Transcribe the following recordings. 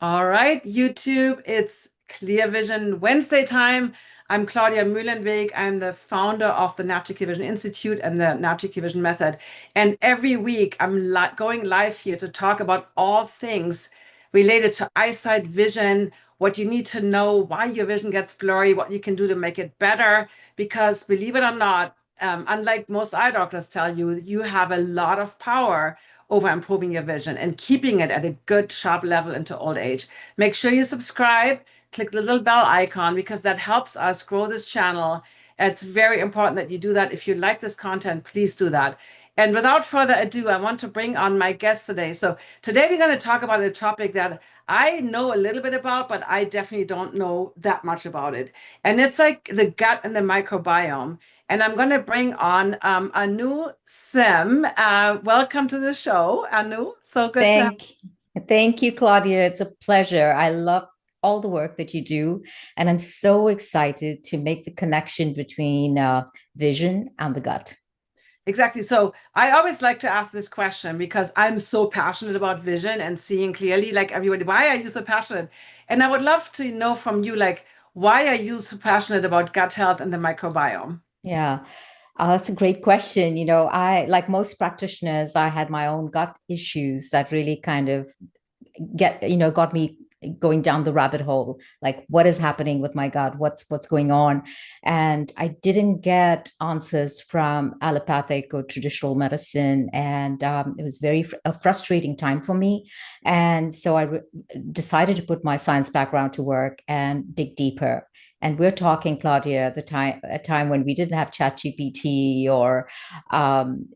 All right, YouTube, it's Clear Vision Wednesday time. I'm Claudia Mühlenweg. I'm the founder of the Natural Clear Vision Institute and the Natural Clear Vision Method. And every week I'm going live here to talk about all things related to eyesight, vision, what you need to know, why your vision gets blurry, what you can do to make it better. Because believe it or not, unlike most eye doctors tell you, you have a lot of power over improving your vision and keeping it at a good, sharp level into old age. Make sure you subscribe, click the little bell icon because that helps us grow this channel. It's very important that you do that. If you like this content, please do that. And without further ado, I want to bring on my guest today. So today we're going to talk about a topic that I know a little bit about, but I definitely don't know that much about it. And it's like the gut and the microbiome. And I'm going to bring on Anu Simh. Welcome to the show, Anu. So good to have Thank, thank you, Claudia. It's a pleasure. I love all the work that you do, and I'm so excited to make the connection between vision and the gut. Exactly. So I always like to ask this question because I'm so passionate about vision and seeing clearly, like everybody, why are you so passionate? And I would love to know from you, like, why are you so passionate about gut health and the microbiome? Yeah, that's a great question. Like most practitioners, I had my own gut issues that really kind of got me going down the rabbit hole, like what is happening with my gut, what's going on. And I didn't get answers from allopathic or traditional medicine, and it was a frustrating time for me. And so decided to put my science background to work and dig deeper. And we're talking, Claudia, a time when we didn't have ChatGPT or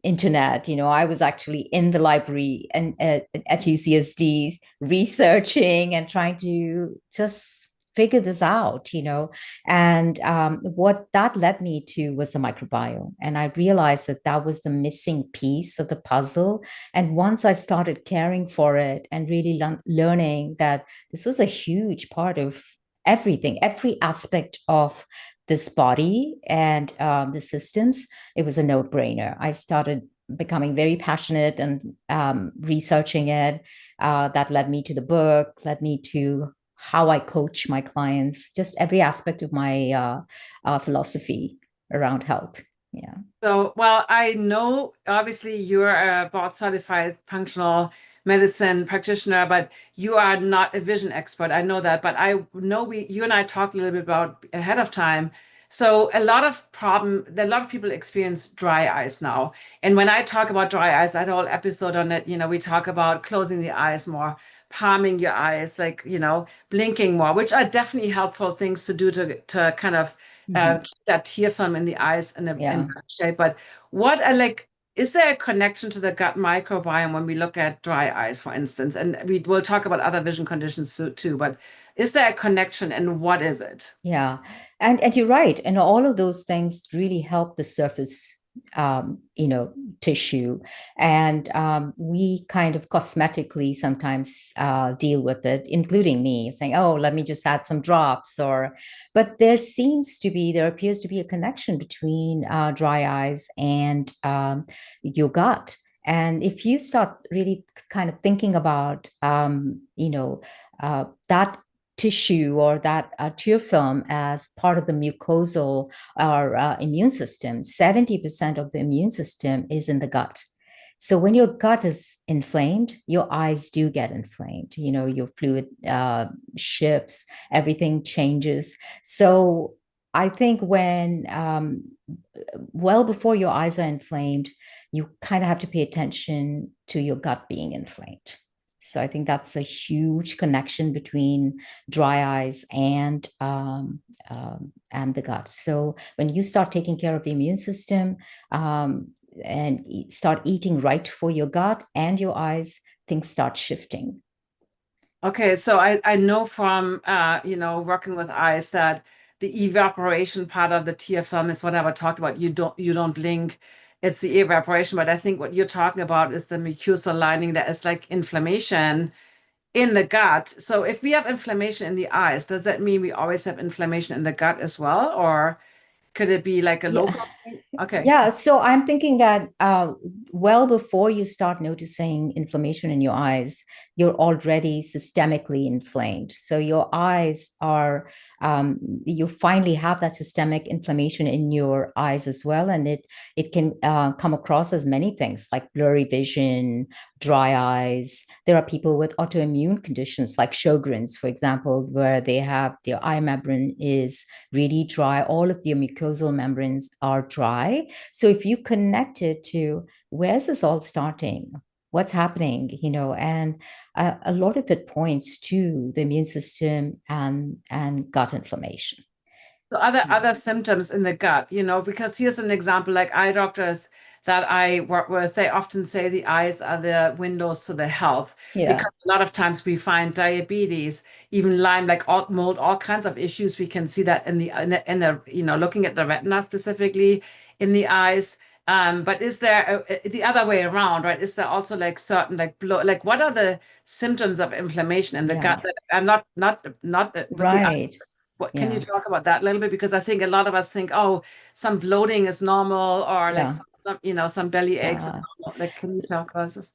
internet. I was actually in the library and at UCSD researching and trying to just figure this out. And what that led me to was the microbiome. And I realized that that was the missing piece of the puzzle. And once I started caring for it and really learning that this was a huge part of everything, every aspect of this body and the systems, it was a no-brainer. I started becoming very passionate and researching it. That led me to the book, led me to how I coach my clients, just every aspect of my philosophy around health. Yeah. So, well, I know obviously you're a board certified functional medicine practitioner, but you are not a vision expert. I know that, but I know you and I talked a little bit about ahead of time. So a lot of people experience dry eyes now. And when I talk about dry eyes, I had a whole episode on it. We talk about closing the eyes more, palming your eyes, like, blinking more, which are definitely helpful things to do to kind of Mhm. keep that tear film in the eyes in Yeah. good shape. But what are like, is there a connection to the gut microbiome when we look at dry eyes, for instance? And we will talk about other vision conditions too, but is there a connection and what is it? Yeah, and you're right, and all of those things really help the surface, tissue, and we kind of cosmetically sometimes deal with it, including me, saying, "Oh, let me just add some drops," or, but there appears to be a connection between dry eyes and your gut. And if you start really kind of thinking about, that tissue or that tear film as part of the mucosal or immune system, 70% of the immune system is in the gut. So when your gut is inflamed, your eyes do get inflamed. Your fluid shifts, everything changes. So I think when, well before your eyes are inflamed, you kind of have to pay attention to your gut being inflamed. So I think that's a huge connection between dry eyes and the gut. So when you start taking care of the immune system, and start eating right for your gut and your eyes, things start shifting. Okay, so I know from working with eyes that the evaporation part of the tear film is what I talked about. You don't blink. It's the evaporation, but I think what you're talking about is the mucosal lining that is like inflammation in the gut. So if we have inflammation in the eyes, does that mean we always have inflammation in the gut as well? Or Could it be like a Yeah. local thing? Okay. Yeah, so I'm thinking that well before you start noticing inflammation in your eyes, you're already systemically inflamed. So your eyes are, you finally have that systemic inflammation in your eyes as well, and it can come across as many things like blurry vision, dry eyes. There are people with autoimmune conditions like Sjogren's, for example, where they have their eye membrane is really dry. All of the mucosal membranes are dry. So if you connect it to where's this all starting? What's happening? And a lot of it points to the immune system and gut inflammation. So other symptoms in the gut, because here's an example, like eye doctors that I work with, they often say the eyes are the windows to the health, Yeah, because a lot of times we find diabetes, even Lyme, like all mold, all kinds of issues. We can see that in the looking at the retina specifically in the eyes. But is there the other way around, right? Is there also like certain like blow, like what are the symptoms of inflammation in the gut? yeah, That I'm not with the right. what can you Yeah, talk about that a little bit? Because I think a lot of us think, oh, some bloating is normal, or like yeah, some belly aches is yeah. normal. Like, can you talk about this?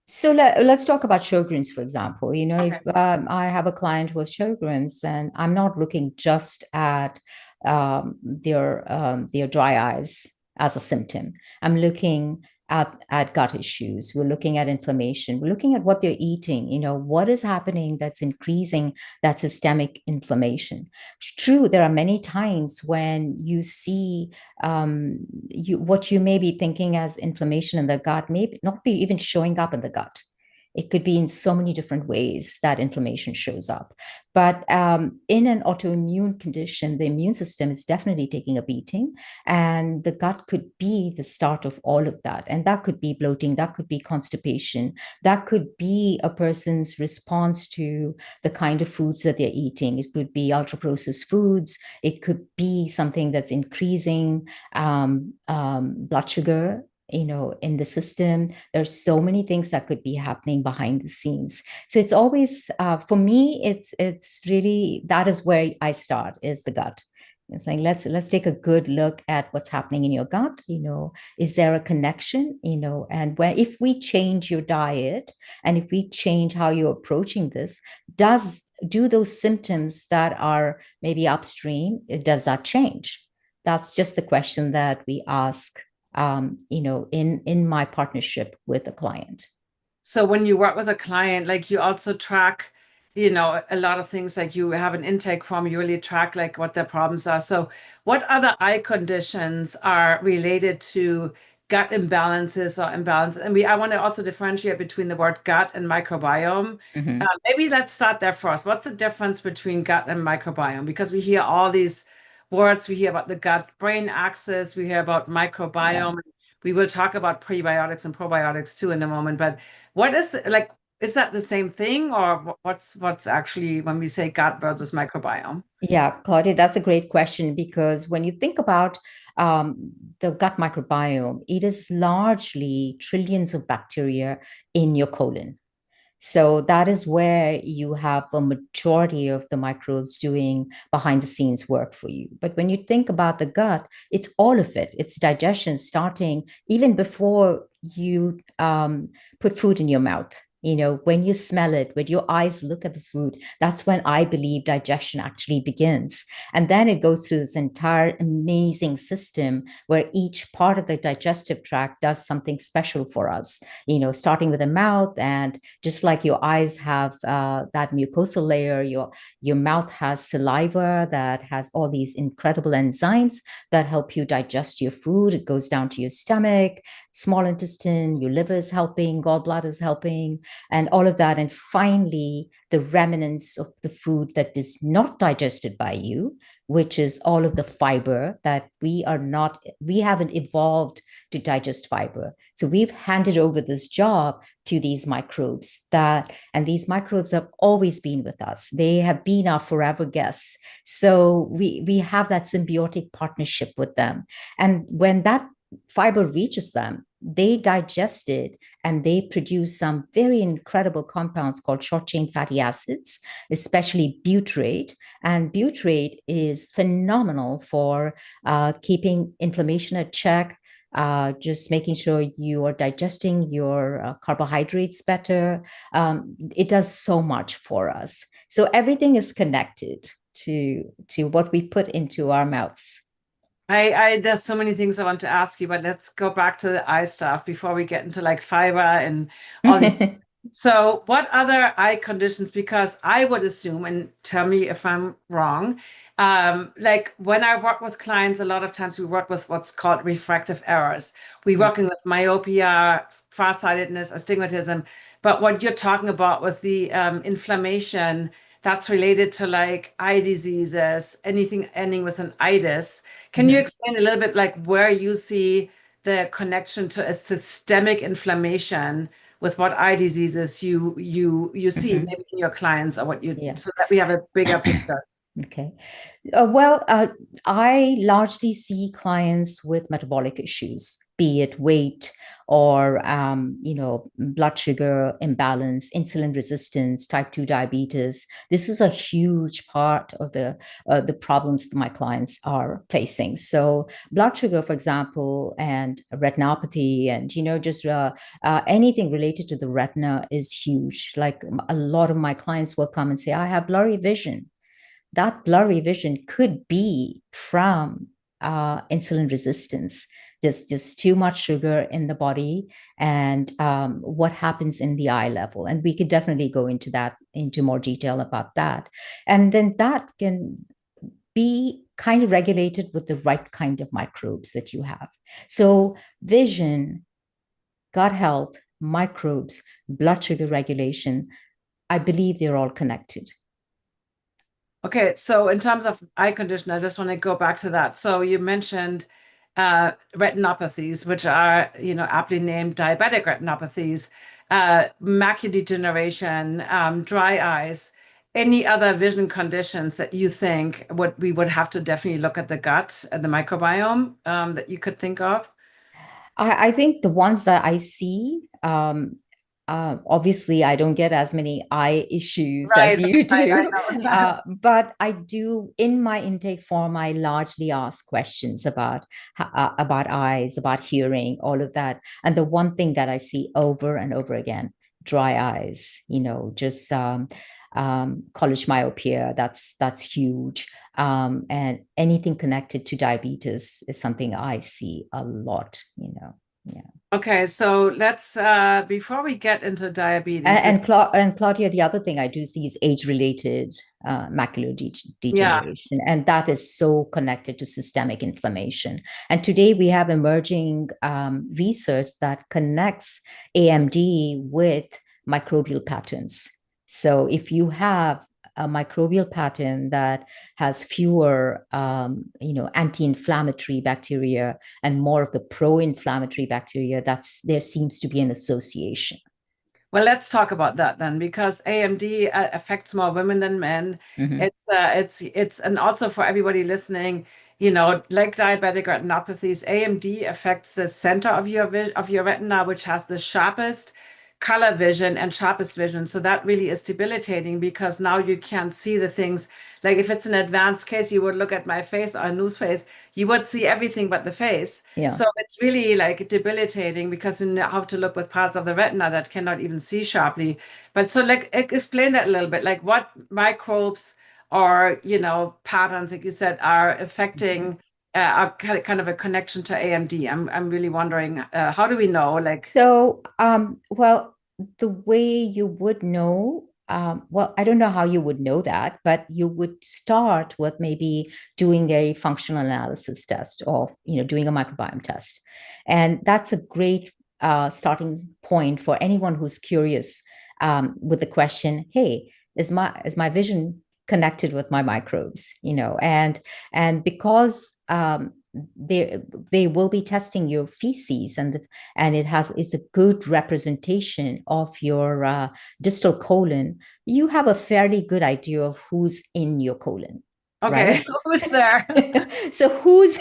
So let's talk about Sjogren's, for example. If Okay. I have a client with Sjogren's, and I'm not looking just at their dry eyes as a symptom. I'm looking at gut issues. We're looking at inflammation. We're looking at what they're eating. What is happening that's increasing that systemic inflammation. It's true, there are many times when you see what you may be thinking as inflammation in the gut may not be even showing up in the gut. It could be in so many different ways that inflammation shows up. But in an autoimmune condition, the immune system is definitely taking a beating, and the gut could be the start of all of that. And that could be bloating, that could be constipation, that could be a person's response to the kind of foods that they're eating. It could be ultra processed foods, it could be something that's increasing blood sugar in the system. There's so many things that could be happening behind the scenes. So it's always for me, it's really that is where I start, is the gut. It's like let's take a good look at what's happening in your gut. Is there a connection? And when if we change your diet, and if we change how you're approaching this, do those symptoms that are maybe upstream, does that change? That's just the question that we ask, in my partnership with a client. So when you work with a client, like you also track, a lot of things, like you have an intake form, you really track like what their problems are. So what other eye conditions are related to gut imbalances or imbalance? And I want to also differentiate between the word gut and microbiome. Mm-hmm. Maybe let's start there first. What's the difference between gut and microbiome? Because we hear all these words, we hear about the gut-brain axis, we hear about Yeah. microbiome. We will talk about prebiotics and probiotics too in a moment, but what is like, is that the same thing, or what's actually when we say gut versus microbiome? Yeah, Claudia, that's a great question, because when you think about the gut microbiome, it is largely trillions of bacteria in your colon. So that is where you have a majority of the microbes doing behind the scenes work for you. But when you think about the gut, it's all of it. It's digestion starting even before you put food in your mouth. When you smell it, when your eyes look at the food, that's when I believe digestion actually begins. And then it goes through this entire amazing system where each part of the digestive tract does something special for us, starting with the mouth. And just like your eyes have that mucosal layer, your mouth has saliva that has all these incredible enzymes that help you digest your food. It goes down to your stomach, small intestine, your liver is helping, gallbladder is helping, and all of that. And finally, the remnants of the food that is not digested by you, which is all of the fiber that we haven't evolved to digest fiber. So we've handed over this job to these microbes, and these microbes have always been with us. They have been our forever guests. So we have that symbiotic partnership with them. And when that fiber reaches them, they digest it and they produce some very incredible compounds called short chain fatty acids, especially butyrate. And butyrate is phenomenal for keeping inflammation at check, just making sure you are digesting your carbohydrates better. It does so much for us. So everything is connected to what we put into our mouths. There's so many things I want to ask you, but let's go back to the eye stuff before we get into like fiber and all these. So, what other eye conditions? Because I would assume, and tell me if I'm wrong, like when I work with clients, a lot of times we work with what's called refractive errors. We're working with myopia, farsightedness, astigmatism. But what you're talking about with the inflammation, that's related to like eye diseases, anything ending with an itis. Can you explain a little bit like where you see the connection to a systemic inflammation with what eye diseases you see Mhm. maybe in your clients or what you Yeah. so that we have a bigger picture. Okay. Well, I largely see clients with metabolic issues, be it weight or, blood sugar imbalance, insulin resistance, type 2 diabetes. This is a huge part of the problems that my clients are facing. So blood sugar, for example, and retinopathy and, just anything related to the retina is huge. Like a lot of my clients will come and say, I have blurry vision. That blurry vision could be from insulin resistance. There's just too much sugar in the body, and what happens in the eye level. And we could definitely go into more detail about that. And then that can be kind of regulated with the right kind of microbes that you have. So vision, gut health, microbes, blood sugar regulation, I believe they're all connected. Okay, so in terms of eye condition, I just want to go back to that. So you mentioned retinopathies, which are, aptly named diabetic retinopathies, macular degeneration, dry eyes, any other vision conditions that you think we would have to definitely look at the gut and the microbiome that you could think of? I think the ones that I see, obviously, I don't get as many eye issues Right, as you I do, know. but I do in my intake form. I largely ask questions about eyes, about hearing, all of that. And the one thing that I see over and over again, dry eyes. Just college myopia. That's huge. And anything connected to diabetes is something I see a lot. Yeah. Okay, so let's before we get into diabetes, And Claudia, the other thing I do see is age-related macular yeah. degeneration, and that is so connected to systemic inflammation. And today we have emerging research that connects AMD with microbial patterns. So if you have a microbial pattern that has fewer, anti-inflammatory bacteria and more of the pro-inflammatory bacteria, there seems to be an association. Well, let's talk about that then, because AMD affects more women than men. Mm-hmm. And also for everybody listening, like diabetic retinopathies, AMD affects the center of your retina, which has the sharpest color vision and sharpest vision. So that really is debilitating because now you can't see the things. Like if it's an advanced case, you would look at my face or Anu's face, you would see everything but the face. Yeah. So it's really like debilitating because you have to look with parts of the retina that cannot even see sharply. But so like explain that a little bit, like what microbes or patterns, like you said, are affecting are kind of a connection to AMD. I'm really wondering how do we know? Like So, well, the way you would know, well, I don't know how you would know that, but you would start with maybe doing a functional analysis test or, doing a microbiome test. And that's a great starting point for anyone who's curious with the question, hey, is my vision connected with my microbes? And because they will be testing your feces, and it's a good representation of your distal colon. You have a fairly good idea of who's in your colon. Okay, right? who's there? So who's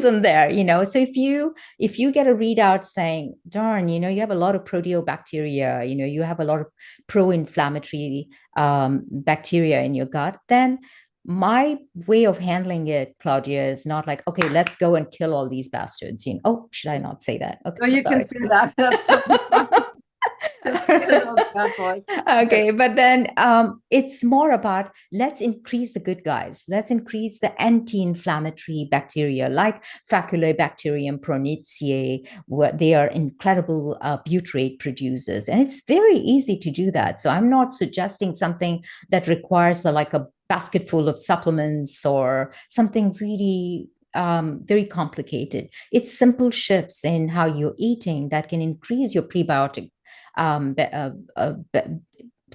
on there, so if you get a readout saying, darn, you have a lot of proteobacteria, you have a lot of pro-inflammatory bacteria in your gut, then my way of handling it, Claudia, is not like, okay, let's go and kill all these bastards. Oh, should I not say that? Okay, No, you can sorry. see that. That's let's kill those bad boys. Okay. Okay, but then it's more about, let's increase the good guys. Let's increase the anti-inflammatory bacteria like Faculobacterium pronitiae, where they are incredible butyrate producers. And it's very easy to do that. So I'm not suggesting something that requires like a basket full of supplements or something really very complicated. It's simple shifts in how you're eating that can increase your prebiotic um,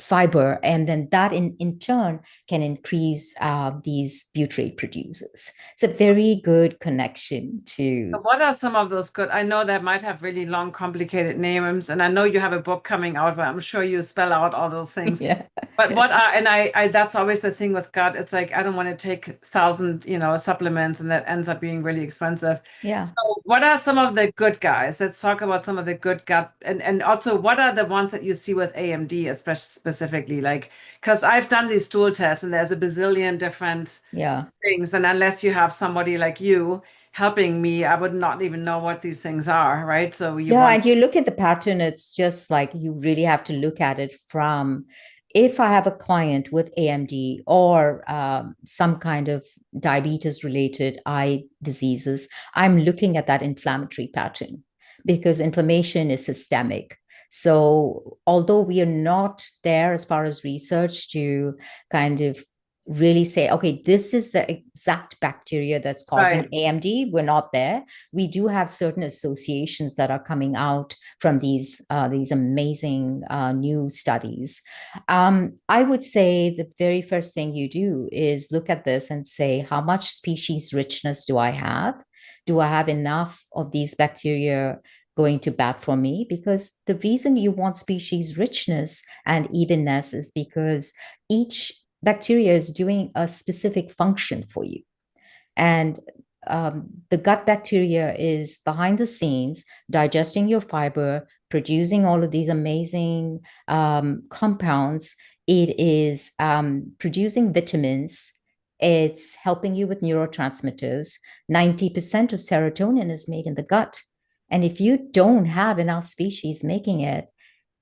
fiber, and then that in turn can increase these butyrate producers. It's a very good connection to. So what are some of those good? I know that might have really long, complicated names, and I know you have a book coming out where I'm sure you spell out all those things. Yeah, But yeah, what are, and that's always the thing with gut. It's like I don't want to take thousand, supplements, and that ends up being really expensive. yeah. So what are some of the good guys? Let's talk about some of the good gut, and also what are the ones that you see with AMD, especially specifically, like because I've done these stool tests, and there's a bazillion different Yeah. things, and unless you have somebody like you helping me, I would not even know what these things are, right? So you Yeah, want, and you look at the pattern, it's just like you really have to look at it from, if I have a client with AMD or some kind of diabetes related eye diseases, I'm looking at that inflammatory pattern because inflammation is systemic. So, although we are not there as far as research to kind of really say, okay, this is the exact bacteria that's causing right. AMD, we're not there. We do have certain associations that are coming out from these amazing new studies. I would say the very first thing you do is look at this and say, how much species richness do I have? Do I have enough of these bacteria going to bat for me? Because the reason you want species richness and evenness is because each bacteria is doing a specific function for you. And the gut bacteria is behind the scenes digesting your fiber, producing all of these amazing compounds. It is producing vitamins. It's helping you with neurotransmitters. 90% of serotonin is made in the gut. And if you don't have enough species making it,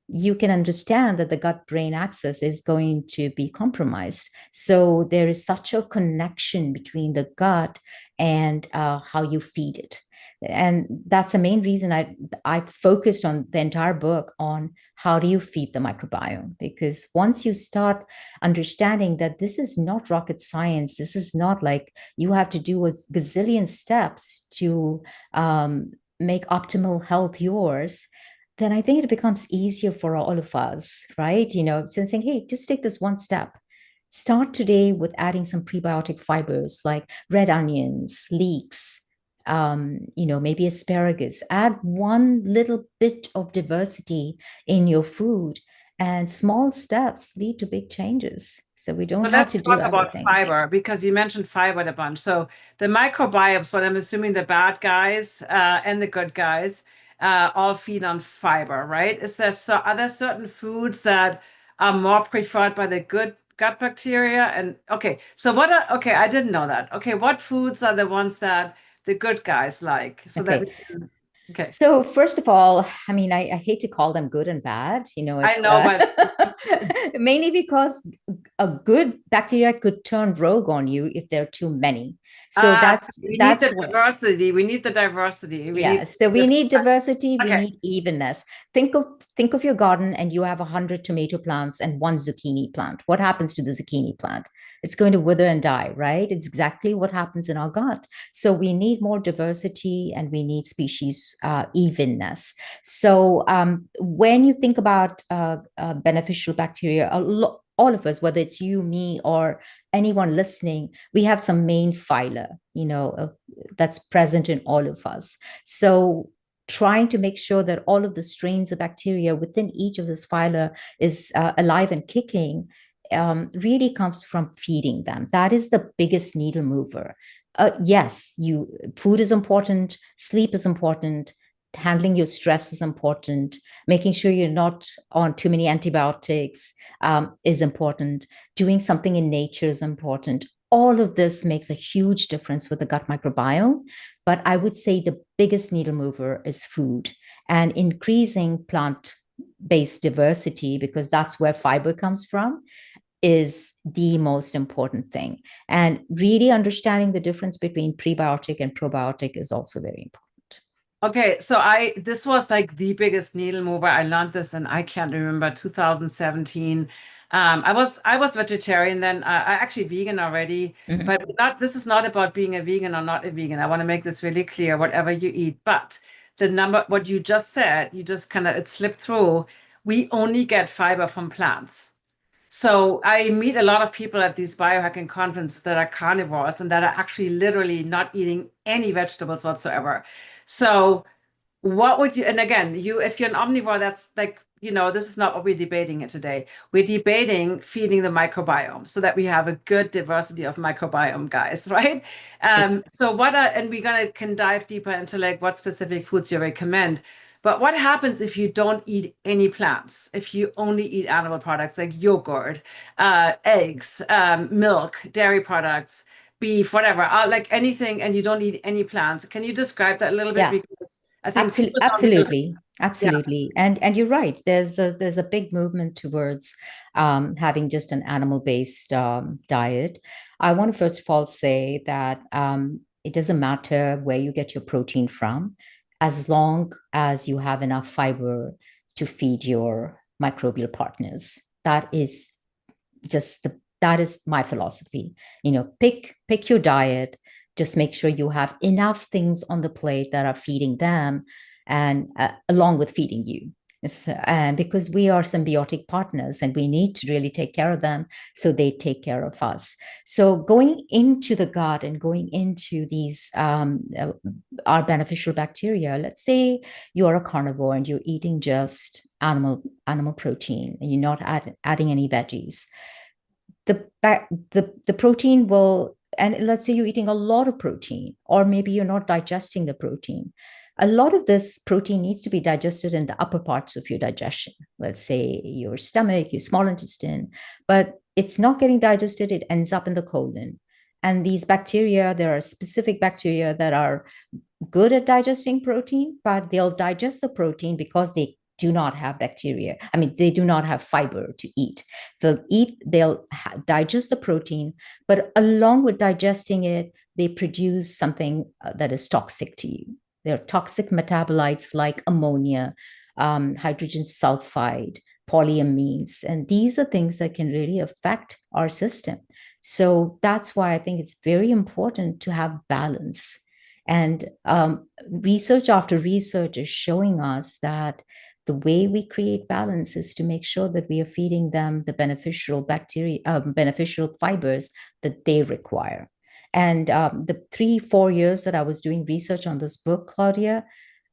you can understand that the gut brain axis is going to be compromised. So there is such a connection between the gut and how you feed it. And that's the main reason I focused on the entire book on how do you feed the microbiome, because once you start understanding that this is not rocket science, this is not like you have to do a gazillion steps to make optimal health yours, then I think it becomes easier for all of us, right? Saying, hey, just take this one step. Start today with adding some prebiotic fibers like red onions, leeks, maybe asparagus. Add one little bit of diversity in your food, and small steps lead to big changes. So we don't But have let's to do talk about everything. fiber because you mentioned fiber a bunch. So the microbiomes, what I'm assuming the bad guys and the good guys all feed on fiber, right? Are there certain foods that are more preferred by the good gut bacteria? And okay, so okay, I didn't know that. Okay, what foods are the ones that the good guys like so that we Okay. can, okay. So first of all, I mean, I hate to call them good and bad. I It's know, but mainly because a good bacteria could turn rogue on you if there are too many. So that's we need that's the what. diversity. We need the diversity. We Yeah, need so we need diversity, we okay. need evenness. Think of your garden and you have 100 tomato plants and one zucchini plant. What happens to the zucchini plant? It's going to wither and die, right? It's exactly what happens in our gut. So we need more diversity and we need species evenness. So when you think about beneficial bacteria, all of us, whether it's you, me, or anyone listening, we have some main phyla, that's present in all of us. So trying to make sure that all of the strains of bacteria within each of this phyla is alive and kicking really comes from feeding them. That is the biggest needle mover. Yes, food is important, sleep is important, handling your stress is important, making sure you're not on too many antibiotics is important, doing something in nature is important. All of this makes a huge difference with the gut microbiome. But I would say the biggest needle mover is food and increasing plant-based diversity, because that's where fiber comes from, is the most important thing. And really understanding the difference between prebiotic and probiotic is also very important. Okay, so this was like the biggest needle mover. I learned this and I can't remember 2017. I was vegetarian then. I actually vegan already, but Mhm. not this is not about being a vegan or not a vegan. I want to make this really clear, whatever you eat. But what you just said, you just kind of it slipped through. We only get fiber from plants. So I meet a lot of people at these biohacking conferences that are carnivores and that are actually literally not eating any vegetables whatsoever. So what would you, and again, if you're an omnivore, that's like, this is not what we're debating it today. We're debating feeding the microbiome so that we have a good diversity of microbiome, guys, right? So and we're gonna can dive deeper into like what specific foods you recommend. But what happens if you don't eat any plants? If you only eat animal products like yogurt, eggs, milk, dairy products, beef, whatever, like anything, and you don't eat any plants? Can you describe that a little bit? Yeah. Because I think people don't realize. Absolutely, Yeah. absolutely, and you're right. There's a big movement towards having just an animal-based diet. I want to first of all say that it doesn't matter where you get your protein from, as long as you have enough fiber to feed your microbial partners. That is my philosophy. Pick your diet. Just make sure you have enough things on the plate that are feeding them, and along with feeding you. Because we are symbiotic partners and we need to really take care of them so they take care of us. So going into the gut and going into these our beneficial bacteria, let's say you are a carnivore and you're eating just animal protein and you're not adding any veggies. The protein will, and let's say you're eating a lot of protein, or maybe you're not digesting the protein. A lot of this protein needs to be digested in the upper parts of your digestion, let's say your stomach, your small intestine, but it's not getting digested. It ends up in the colon. And these bacteria, there are specific bacteria that are good at digesting protein, but they'll digest the protein because they do not have bacteria. I mean, they do not have fiber to eat. They'll digest the protein, but along with digesting it, they produce something that is toxic to you. They're toxic metabolites like ammonia, hydrogen sulfide, polyamines, and these are things that can really affect our system. So that's why I think it's very important to have balance. And research after research is showing us that the way we create balance is to make sure that we are feeding them the beneficial bacteria, beneficial fibers that they require. And the 3-4 years that I was doing research on this book, Claudia,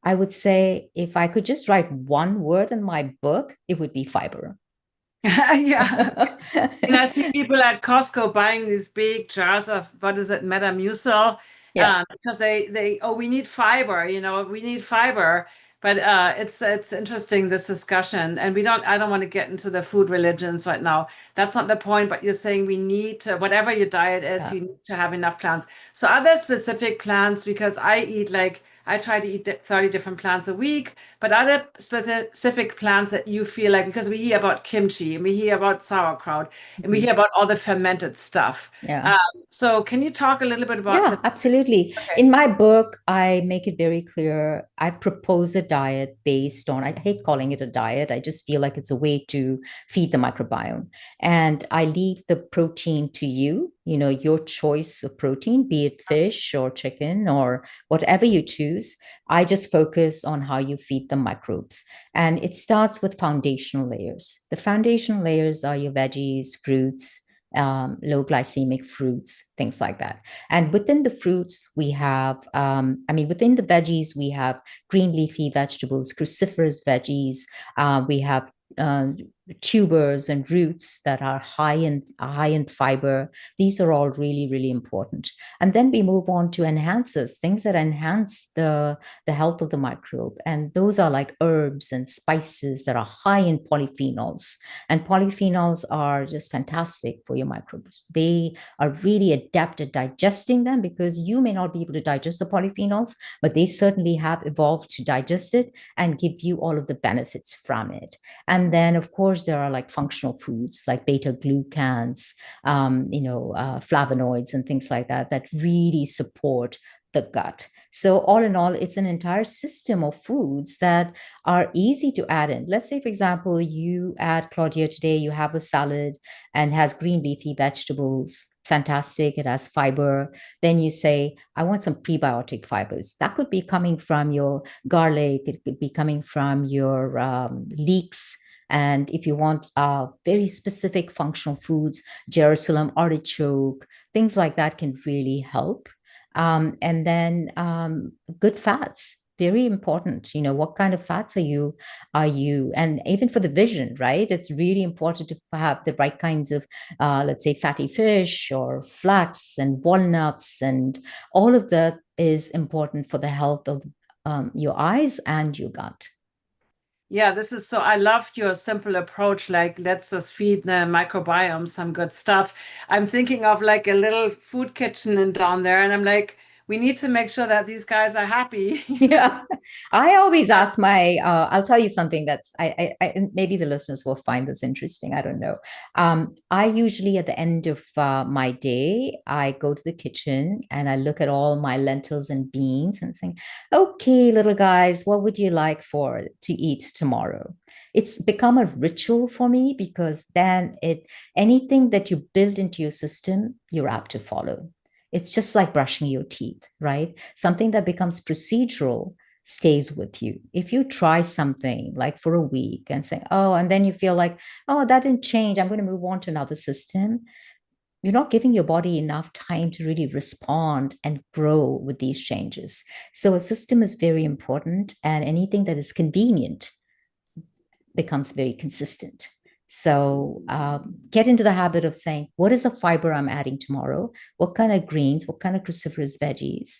I would say if I could just write one word in my book, it would be fiber. Yeah. And I see people at Costco buying these big jars of what is it, Metamucil, Yeah. because we need fiber, we need fiber. But it's interesting, this discussion, and I don't want to get into the food religions right now. That's not the point. But you're saying we need to, whatever your diet is, Yeah. you need to have enough plants. So are there specific plants? Because I try to eat 30 different plants a week, but are there specific plants that you feel like, because we hear about kimchi and we hear about sauerkraut and we Mhm. hear about all the fermented stuff. Yeah. Um, so can you talk a little bit about Yeah, absolutely. okay. In my book, I make it very clear. I propose a diet based on, I hate calling it a diet. I just feel like it's a way to feed the microbiome. And I leave the protein to you, your choice of protein, be it fish or chicken or whatever you choose. I just focus on how you feed the microbes. And it starts with foundational layers. The foundational layers are your veggies, fruits, low glycemic fruits, things like that. And within the fruits, we have, within the veggies, we have green leafy vegetables, cruciferous veggies. We have tubers and roots that are high in fiber. These are all really, really important. And then we move on to enhancers, things that enhance the health of the microbe. And those are like herbs and spices that are high in polyphenols. And polyphenols are just fantastic for your microbes. They are really adept at digesting them, because you may not be able to digest the polyphenols, but they certainly have evolved to digest it and give you all of the benefits from it. And then, of course, there are like functional foods like beta glucans, flavonoids and things like that that really support the gut. So all in all, it's an entire system of foods that are easy to add in. Let's say, for example, you add, Claudia, today you have a salad and has green leafy vegetables. Fantastic. It has fiber. Then you say, I want some prebiotic fibers. That could be coming from your garlic. It could be coming from your leeks. And if you want very specific functional foods, Jerusalem artichoke, things like that can really help. And then good fats, very important. What kind of fats are you, and even for the vision, right? It's really important to have the right kinds of, let's say, fatty fish or flax and walnuts, and all of that is important for the health of your eyes and your gut. Yeah, I love your simple approach. Like, let's just feed the microbiome some good stuff. I'm thinking of like a little food kitchen in down there, and I'm like, we need to make sure that these guys are happy. Yeah, I always ask I'll tell you something that's, maybe the listeners will find this interesting. I don't know. I usually at the end of my day, I go to the kitchen and I look at all my lentils and beans and saying, okay, little guys, what would you like to eat tomorrow? It's become a ritual for me, because then anything that you build into your system, you're apt to follow. It's just like brushing your teeth, right? Something that becomes procedural stays with you. If you try something like for a week and say, oh, and then you feel like, oh, that didn't change, I'm going to move on to another system, you're not giving your body enough time to really respond and grow with these changes. So a system is very important, and anything that is convenient becomes very consistent. So get into the habit of saying, what is the fiber I'm adding tomorrow? What kind of greens? What kind of cruciferous veggies?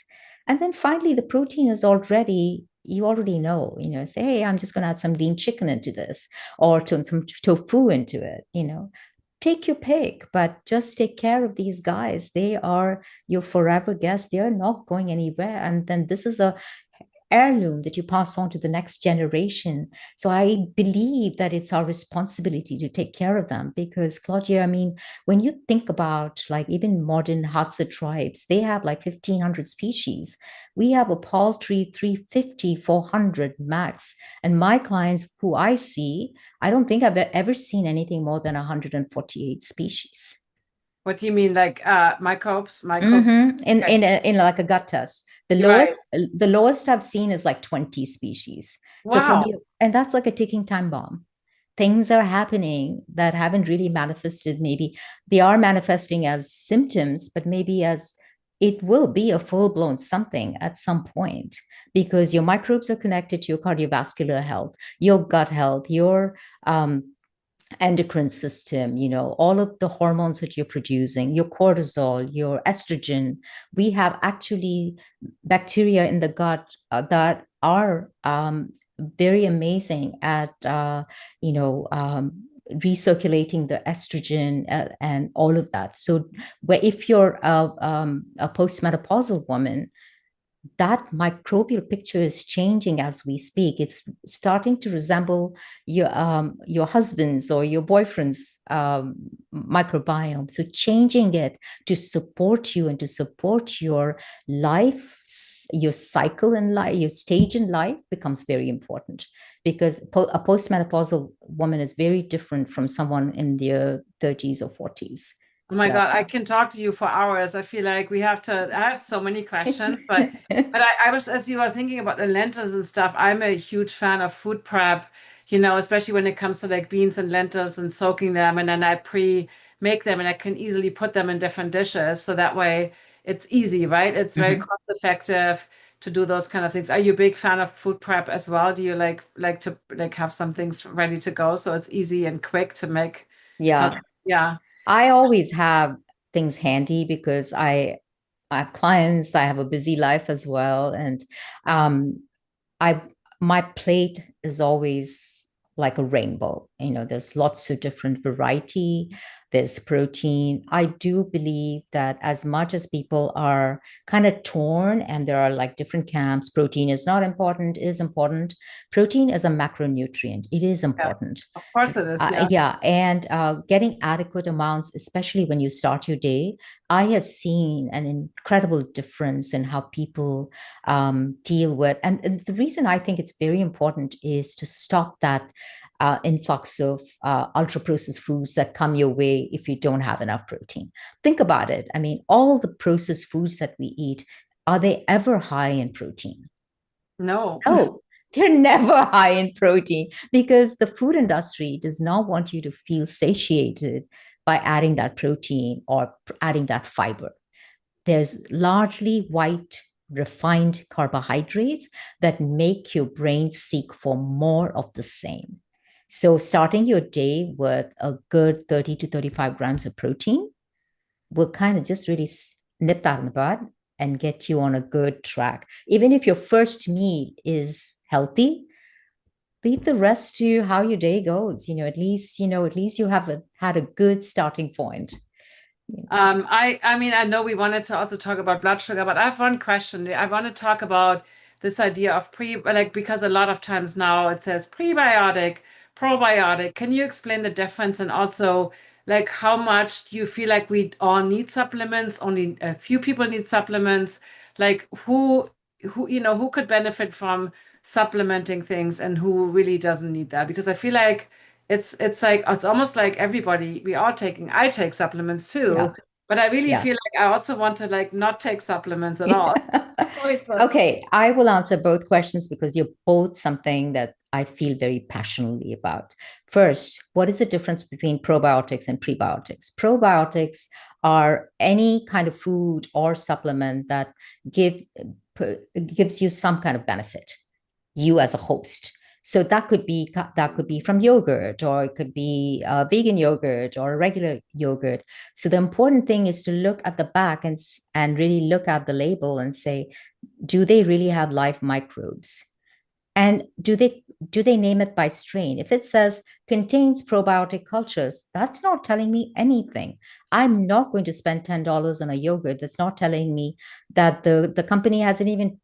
And then finally, the protein is you already know, say, hey, I'm just going to add some lean chicken into this, or some tofu into it, take your pick, but just take care of these guys. They are your forever guests. They are not going anywhere. And then this is a heirloom that you pass on to the next generation. So I believe that it's our responsibility to take care of them, because, Claudia, I mean, when you think about like even modern Hadza tribes, they have like 1,500 species. We have a paltry 350, 400 max. And my clients who I see, I don't think I've ever seen anything more than 148 species. What do you mean, like microbes? Microbes. Mm-hmm. Okay. In like a gut test, the You're right. lowest I've seen is like 20 species. So can Wow. you? And that's like a ticking time bomb. Things are happening that haven't really manifested. Maybe they are manifesting as symptoms, but maybe as it will be a full blown something at some point, because your microbes are connected to your cardiovascular health, your gut health, your endocrine system, all of the hormones that you're producing, your cortisol, your estrogen. We have actually bacteria in the gut that are very amazing at, recirculating the estrogen and all of that. So, if you're a postmenopausal woman, that microbial picture is changing as we speak. It's starting to resemble your husband's or your boyfriend's microbiome. So changing it to support you and to support your life, your cycle in life, your stage in life becomes very important, because a postmenopausal woman is very different from someone in their 30s or 40s. Oh my So God, I can talk to you for hours. I feel like I have so many questions, but I was, as you were thinking about the lentils and stuff, I'm a huge fan of food prep, especially when it comes to like beans and lentils and soaking them. And then I pre-make them and I can easily put them in different dishes. So that way it's easy, right? It's very Mhm. cost effective to do those kind of things. Are you a big fan of food prep as well? Do you like to like have some things ready to go so it's easy and quick to make? Yeah. Yeah. I always have things handy because I have clients, I have a busy life as well. And I my plate is always like a rainbow. There's lots of different variety. There's protein. I do believe that as much as people are kind of torn and there are like different camps, protein is not important, is important. Protein is a macronutrient. It is Yeah. important. Of course it is. Yeah. Yeah, and getting adequate amounts, especially when you start your day, I have seen an incredible difference in how people deal with. And the reason I think it's very important is to stop that influx of ultra processed foods that come your way if you don't have enough protein. Think about it. I mean, all the processed foods that we eat, are they ever high in protein? No. No, they're never high in protein because the food industry does not want you to feel satiated by adding that protein or adding that fiber. There's largely white, refined carbohydrates that make your brain seek for more of the same. So, starting your day with a good 30 to 35 grams of protein will kind of just really nip that in the bud and get you on a good track. Even if your first meal is healthy, leave the rest to how your day goes. At least you have had a good starting point. I mean, I know we wanted to also talk about blood sugar, but I have one question. I want to talk about this idea of like, because a lot of times now it says prebiotic, probiotic. Can you explain the difference and also like how much do you feel like we all need supplements? Only a few people need supplements. Like who could benefit from supplementing things and who really doesn't need that? Because I feel like it's like it's almost like everybody we are taking. I take supplements Yeah. too, but I really Yeah. feel like I also want to like not take supplements at all. So Okay, I will answer both questions because you're both something that I feel very passionately about. First, what is the difference between probiotics and prebiotics? Probiotics are any kind of food or supplement that gives you some kind of benefit, you as a host. So that could be from yogurt, or it could be vegan yogurt or regular yogurt. So the important thing is to look at the back and really look at the label and say, do they really have live microbes? And do they name it by strain? If it says contains probiotic cultures, that's not telling me anything. I'm not going to spend $10 on a yogurt that's not telling me that the company hasn't even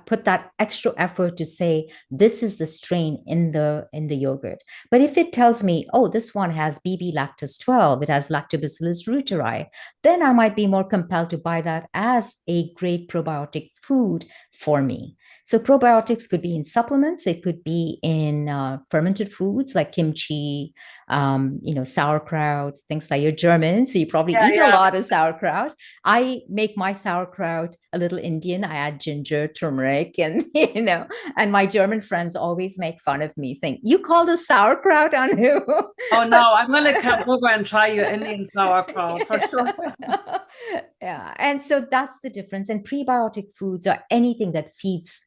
put that extra effort to say this is the strain in the yogurt. But if it tells me, oh, this one has BB lactis 12, it has Lactobacillus reuteri, then I might be more compelled to buy that as a great probiotic food for me. So probiotics could be in supplements. It could be in fermented foods like kimchi, sauerkraut, things like you're German, so you probably yeah, eat a yeah. lot of sauerkraut. I make my sauerkraut a little Indian. I add ginger, turmeric, and and my German friends always make fun of me, saying, "You call this sauerkraut, Anu?" Oh no, I'm gonna come over and try your Indian sauerkraut for sure. Yeah, and so that's the difference. And prebiotic foods are anything that feeds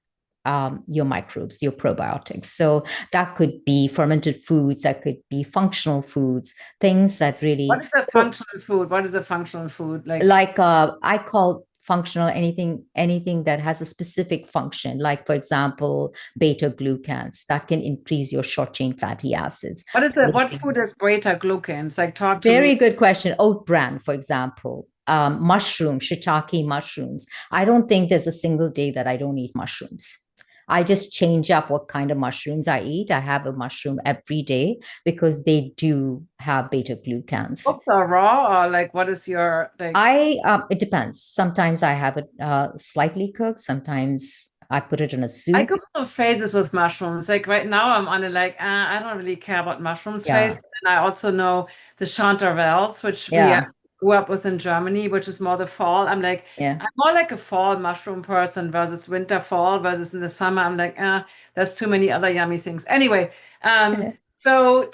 your microbes, your probiotics. So that could be fermented foods, that could be functional foods, things that What really, is a functional food? What is a functional food? Like, like I call functional anything that has a specific function, like for example beta glucans that can increase your short chain fatty acids. what food is beta glucans? Like, talk to me. Very good question. Oat bran, for example, shiitake mushrooms. I don't think there's a single day that I don't eat mushrooms. I just change up what kind of mushrooms I eat. I have a mushroom every day because they do have beta glucans. Cooked or raw, or like what is your like? It depends. Sometimes I have it slightly cooked. Sometimes I put it in a I soup. go through phases with mushrooms. Like right now, I'm on a like, I don't really care about mushrooms phase. Yeah, And I also know the chanterelles, which we yeah, grew up with in Germany, which is more the fall. yeah. I'm more like a fall mushroom person versus winter fall versus in the summer. I'm like, there's too many other yummy things. Anyway, So,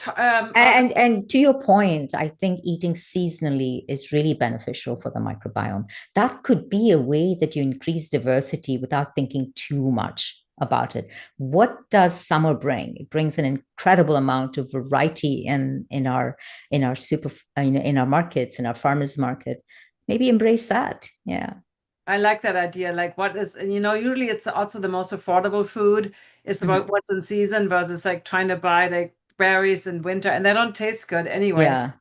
And to your point, I think eating seasonally is really beneficial for the microbiome. That could be a way that you increase diversity without thinking too much about it. What does summer bring? It brings an incredible amount of variety in our super in our markets, in our farmers market. Maybe embrace that. Yeah. I like that idea. Like, what is, and usually it's also the most affordable food is Mhm. about what's in season versus like trying to buy like berries in winter, and they don't taste good anyway. Yeah.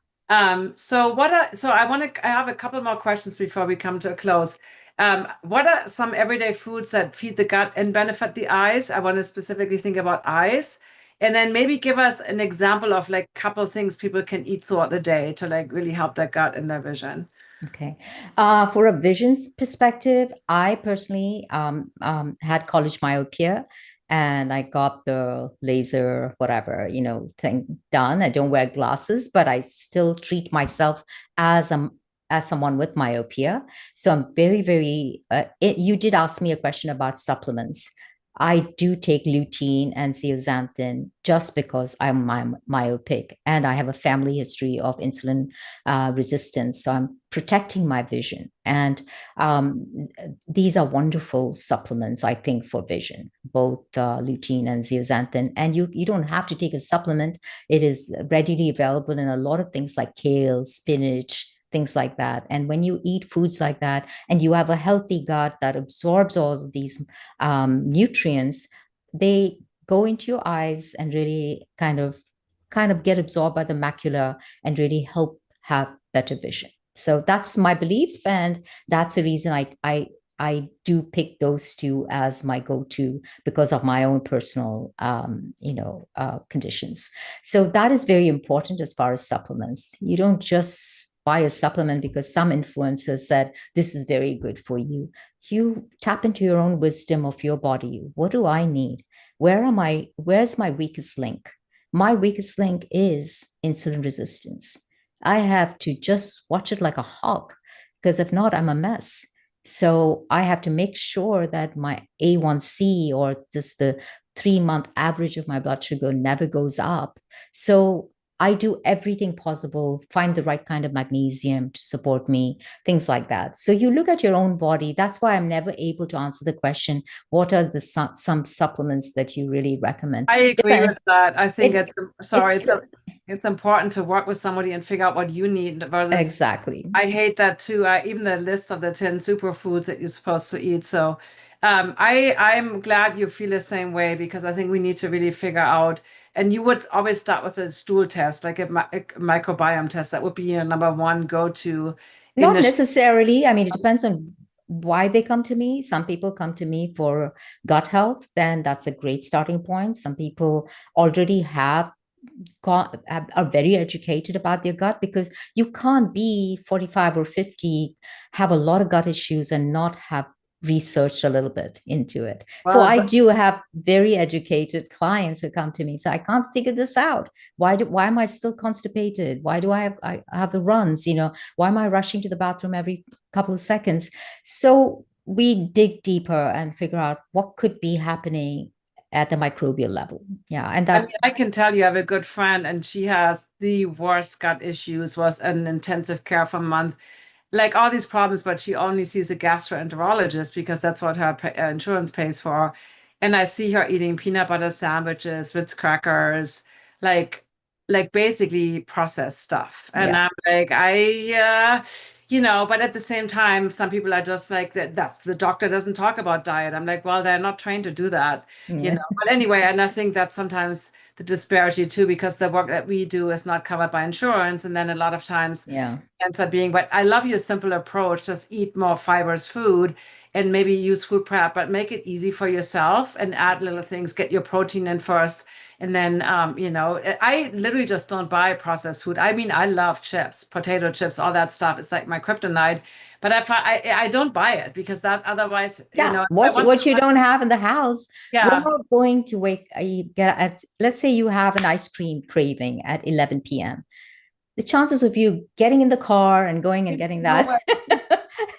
So I have a couple more questions before we come to a close. What are some everyday foods that feed the gut and benefit the eyes? I want to specifically think about eyes. And then maybe give us an example of like couple things people can eat throughout the day to like really help their gut and their vision. Okay. For a vision perspective, I personally had college myopia and I got the laser, whatever, thing done. I don't wear glasses, but I still treat myself as as someone with myopia. So I'm very, very, you did ask me a question about supplements. I do take lutein and zeaxanthin just because I'm myopic and I have a family history of insulin resistance. So I'm protecting my vision. And these are wonderful supplements, I think, for vision, both lutein and zeaxanthin. And you don't have to take a supplement. It is readily available in a lot of things like kale, spinach, things like that. And when you eat foods like that and you have a healthy gut that absorbs all of these nutrients, they go into your eyes and really kind of get absorbed by the macula and really help have better vision. So that's my belief, and that's the reason I do pick those two as my go-to because of my own personal conditions. So that is very important as far as supplements. You don't just buy a supplement because some influencer said this is very good for you. You tap into your own wisdom of your body. What do I need? Where's my weakest link? My weakest link is insulin resistance. I have to just watch it like a hawk because if not, I'm a mess. So I have to make sure that my A1C or just the 3 month average of my blood sugar never goes up. So I do everything possible, find the right kind of magnesium to support me, things like that. So you look at your own body. That's why I'm never able to answer the question, what are the some supplements that you really recommend? I agree with that. I think It sorry, it's it's important to work with somebody and figure out what you need versus exactly. I hate that too. Even the list of the 10 superfoods that you're supposed to eat. So I'm glad you feel the same way because I think we need to really figure out. And you would always start with a stool test, like a microbiome test. That would be your number one go-to Not initial. necessarily. I mean, it depends on why they come to me. Some people come to me for gut health, then that's a great starting point. Some people already are very educated about their gut because you can't be 45 or 50, have a lot of gut issues and not have researched a little bit into it. So Well, I do have very educated clients who come to me. So I can't figure this out. Why am I still constipated? Why do I have the runs? Why am I rushing to the bathroom every couple of seconds? So we dig deeper and figure out what could be happening at the microbial level. Yeah. And I mean, that, I can tell you I have a good friend and she has the worst gut issues, was in intensive care for a month, like all these problems, but she only sees a gastroenterologist because that's what her insurance pays for. And I see her eating peanut butter sandwiches, Ritz crackers, like like basically processed stuff. And yeah. I'm like, but at the same time, some people are just like that. That's the doctor doesn't talk about diet. I'm like, well, they're not trained to do that, you Yeah. know. But anyway, and I think that's sometimes the disparity too, because the work that we do is not covered by insurance, and then a lot of times Yeah. ends up being, but I love your simple approach. Just eat more fibrous food and maybe use food prep, but make it easy for yourself and add little things. Get your protein in first. And then, I literally just don't buy processed food. I mean, I love chips, potato chips, all that stuff. It's like my kryptonite. But if I don't buy it because that otherwise, Yeah. if I want What you don't have in the house, you're yeah, not going to you get at, let's say you have an ice cream craving at 11 p.m. The chances of you getting in the car and going and getting that nowhere.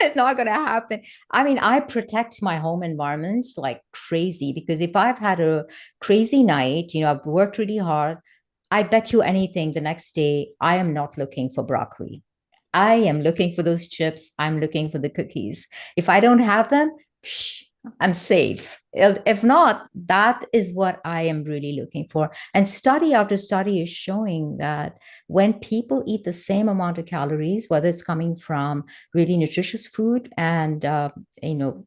it's not going to happen. I mean, I protect my home environment like crazy because if I've had a crazy night, I've worked really hard, I bet you anything the next day, I am not looking for broccoli. I am looking for those chips. I'm looking for the cookies. If I don't have them, I'm safe. If not, that is what I am really looking for. And study after study is showing that when people eat the same amount of calories, whether it's coming from really nutritious food and you know,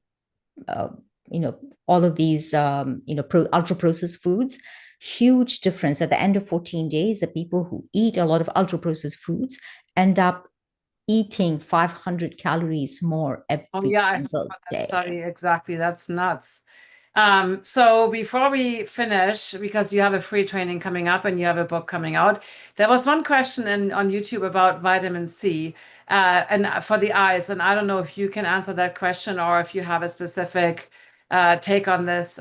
uh, you know, all of these ultra processed foods, huge difference at the end of 14 days. The people who eat a lot of ultra processed foods end up eating 500 calories more Oh every yeah, I heard single about that day. study. Exactly. That's nuts. So before we finish, because you have a free training coming up and you have a book coming out, there was one question on YouTube about vitamin C, and for the eyes. And I don't know if you can answer that question or if you have a specific take on this,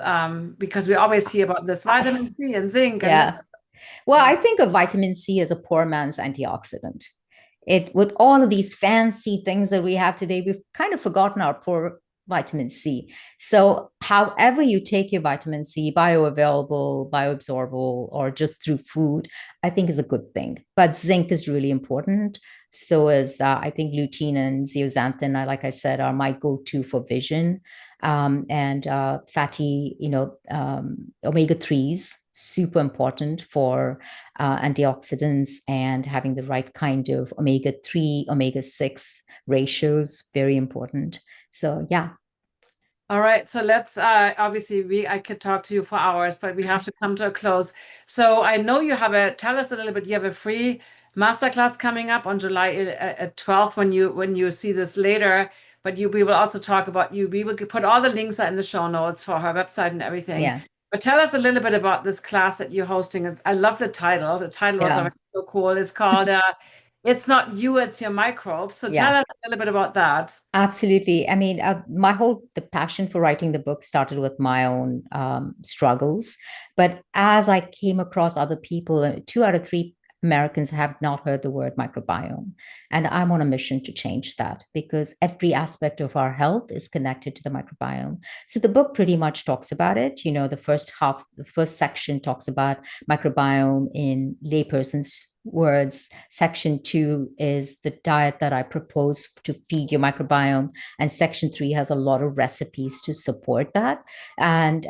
because we always hear about this vitamin C and zinc and this. Yeah. Well, I think of vitamin C as a poor man's antioxidant. It with all of these fancy things that we have today, we've kind of forgotten our poor vitamin C. So, however you take your vitamin C, bioavailable, bioabsorbable, or just through food, I think is a good thing. But zinc is really important. So is I think lutein and zeaxanthin. Like I said, are my go-to for vision, and fatty, omega threes, super important for antioxidants, and having the right kind of omega 3, omega 6 ratios, very important. So, yeah. All right, so let's obviously we I could talk to you for hours, but we have to come to a close. So I know you have tell us a little bit. You have a free masterclass coming up on July 12th when you see this later. But we will also talk about you. We will put all the links in the show notes for her website and everything. Yeah. But tell us a little bit about this class that you're hosting. I love the title. The title was Yeah. already so cool. It's called "It's Not You, It's Your Microbes." So tell Yeah. us a little bit about that. Absolutely. I mean, the passion for writing the book started with my own struggles. But as I came across other people, 2 out of 3 Americans have not heard the word microbiome. And I'm on a mission to change that because every aspect of our health is connected to the microbiome. So the book pretty much talks about it. The first section talks about microbiome in layperson's words. Section 2 is the diet that I propose to feed your microbiome. And section 3 has a lot of recipes to support that. And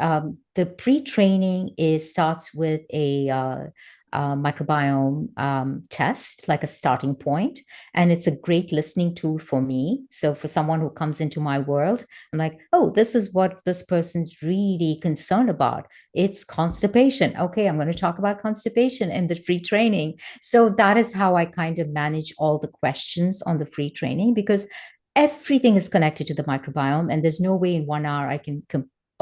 the pre-training starts with a microbiome test, like a starting point. And it's a great listening tool for me. So for someone who comes into my world, I'm like, oh, this is what this person's really concerned about. It's constipation. Okay, I'm going to talk about constipation in the free training. So that is how I kind of manage all the questions on the free training because everything is connected to the microbiome and there's no way in 1 hour I can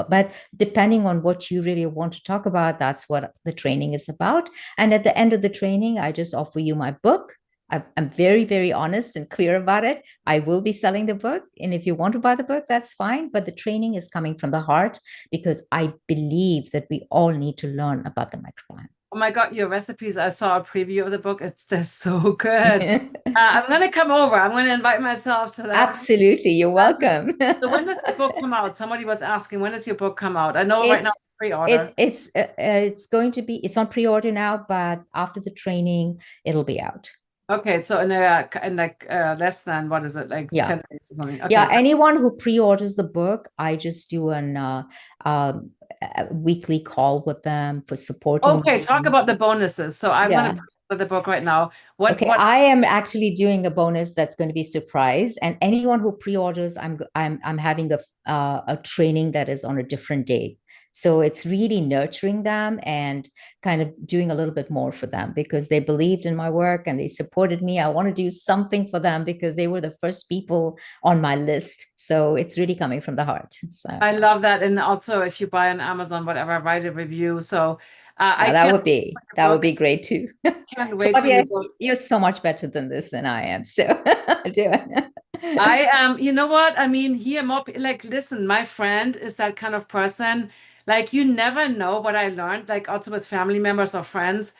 but depending on what you really want to talk about, that's what the training is about. And at the end of the training, I just offer you my book. I'm very, very honest and clear about it. I will be selling the book. And if you want to buy the book, that's fine. But the training is coming from the heart because I believe that we all need to learn about the microbiome. Oh my God, your recipes. I saw a preview of the book. They're so good. I'm going to come over. I'm going to invite myself to that. Absolutely. You're welcome. So when does your book come out? Somebody was asking, when does your book come out? I know right now it's it's pre-order. it's going to be it's on pre-order now, but after the training, it'll be out. Okay, so in like less than what is it, like Yeah. 10 days or something. Yeah, Okay. anyone who pre-orders the book, I just do uh, a weekly call with them for supporting Okay, talk me. about the bonuses. So I'm going to Yeah. put the book right now. What Okay, what I am actually doing a bonus that's going to be surprise, and anyone who pre-orders, I'm having a training that is on a different day. So it's really nurturing them and kind of doing a little bit more for them because they believed in my work and they supported me. I want to do something for them because they were the first people on my list. So it's really coming from the heart. So I love that. And also if you buy on Amazon, whatever, write a review. So yeah, I can't wait for that your would book. be great too. Can't wait for Claudia, your book. you're so much better than this than I am. So do it. I you know what? I mean, here more like listen, my friend is that kind of person. Like you never know what I learned, like also with family members or friends.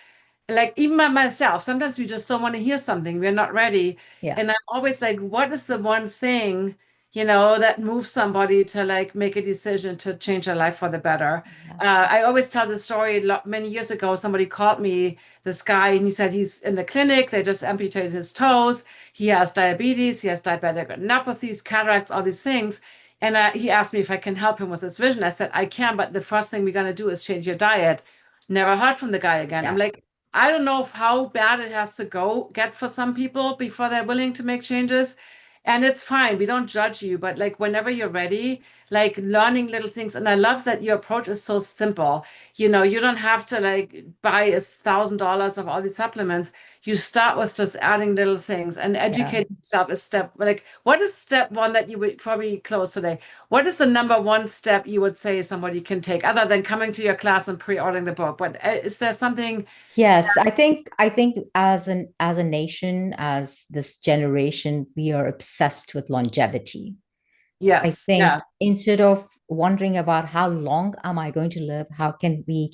Like even by myself, sometimes we just don't want to hear something. We're not ready. Yeah. And I'm always like, what is the one thing that moves somebody to like make a decision to change their life for the better. Yeah. I always tell the story. Many years ago, somebody called me, this guy, and he said he's in the clinic. They just amputated his toes. He has diabetes. He has diabetic retinopathies, cataracts, all these things. And he asked me if I can help him with his vision. I said, I can, but the first thing we're going to do is change your diet. Never heard from the guy again. I'm Yeah. like, I don't know how bad it has to get for some people before they're willing to make changes. And it's fine. We don't judge you, but like whenever you're ready, like learning little things. And I love that your approach is so simple. You don't have to like buy $1,000 of all these supplements. You start with just adding little things and Yeah. educate yourself a step. Like, what is step one that you would probably close today? What is the number one step you would say somebody can take other than coming to your class and pre-ordering the book? But is there something? Yes, I think as a nation, as this generation, we are obsessed with longevity. I Yes. think Yeah. instead of wondering about how long am I going to live, how can we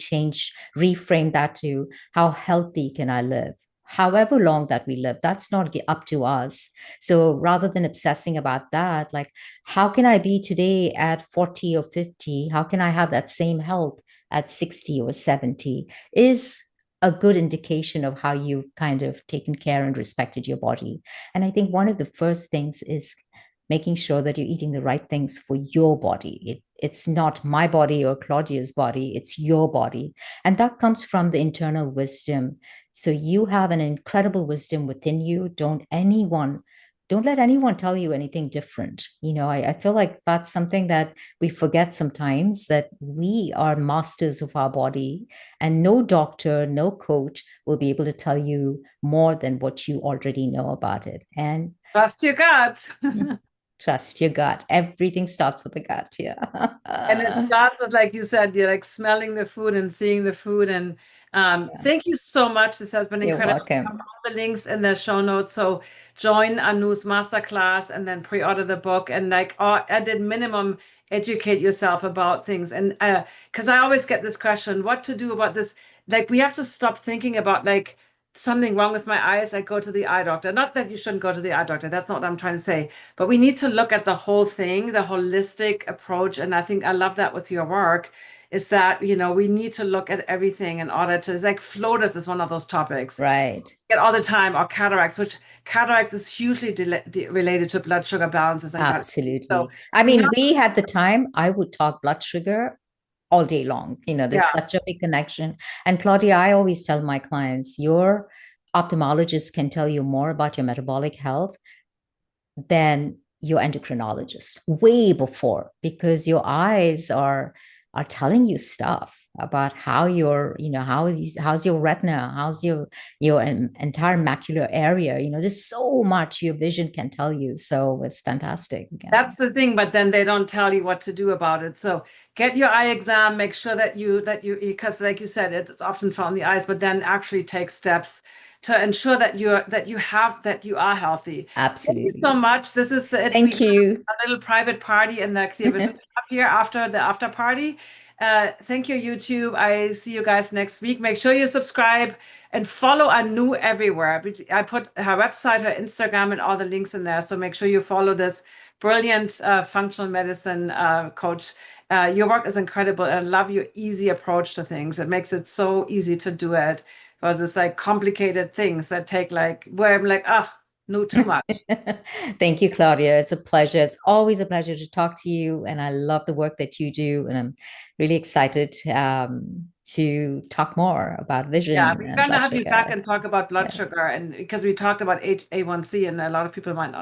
reframe that to how healthy can I live? However long that we live, that's not up to us. So rather than obsessing about that, like how can I be today at 40 or 50? How can I have that same health at 60 or 70? Is a good indication of how you've kind of taken care and respected your body. And I think one of the first things is making sure that you're eating the right things for your body. It's not my body or Claudia's body, it's your body. And that comes from the internal wisdom. So you have an incredible wisdom within you. Don't let anyone tell you anything different. I feel like that's something that we forget sometimes, that we are masters of our body, and no doctor, no coach will be able to tell you more than what you already know about it. And Trust your gut. trust your gut. Everything starts with the gut. And it Yeah. starts with, like you said, you're like smelling the food and seeing the food. And Yeah. thank you so much. This has been You're incredible. All welcome. the links in the show notes. So join Anu's masterclass and then pre-order the book. And like, I did minimum educate yourself about things. And because I always get this question, what to do about this? Like, we have to stop thinking about like something wrong with my eyes. I go to the eye doctor. Not that you shouldn't go to the eye doctor. That's not what I'm trying to say. But we need to look at the whole thing, the holistic approach. And I think I love that with your work, is that, we need to look at everything in order to, it's like floaters is one of those topics. Right. Get all the time, or cataracts, which cataracts is hugely related to blood sugar balances and gut. So Absolutely. I we mean, have, we had the time, I would talk blood sugar all day long. There's yeah, such a big connection. And Claudia, I always tell my clients, your ophthalmologist can tell you more about your metabolic health than your endocrinologist way before, because your eyes are telling you stuff about how how's your retina, how's your entire macular area. There's so much your vision can tell you, so it's fantastic. Yeah. that's the thing, but then they don't tell you what to do about it. So get your eye exam, make sure because like you said, it's often found in the eyes, but then actually take steps to ensure that you are healthy. Thank you so Absolutely. much. This is we Thank got you. a little private party in the Clear Vision Club here after the after party. Thank you, YouTube. I see you guys next week. Make sure you subscribe and follow Anu everywhere. I put her website, her Instagram, and all the links in there. So make sure you follow this brilliant functional medicine coach. Your work is incredible, and I love your easy approach to things. It makes it so easy to do it because it's like complicated things that take like where I'm like, oh, no, too much. Thank you, Claudia. It's a pleasure. It's always a pleasure to talk to you. And I love the work that you do. And I'm really excited to talk more about Yeah, vision we're and gonna blood have you back sugar. and talk about blood Yeah. sugar, and because we talked about A1C, and a lot of people might not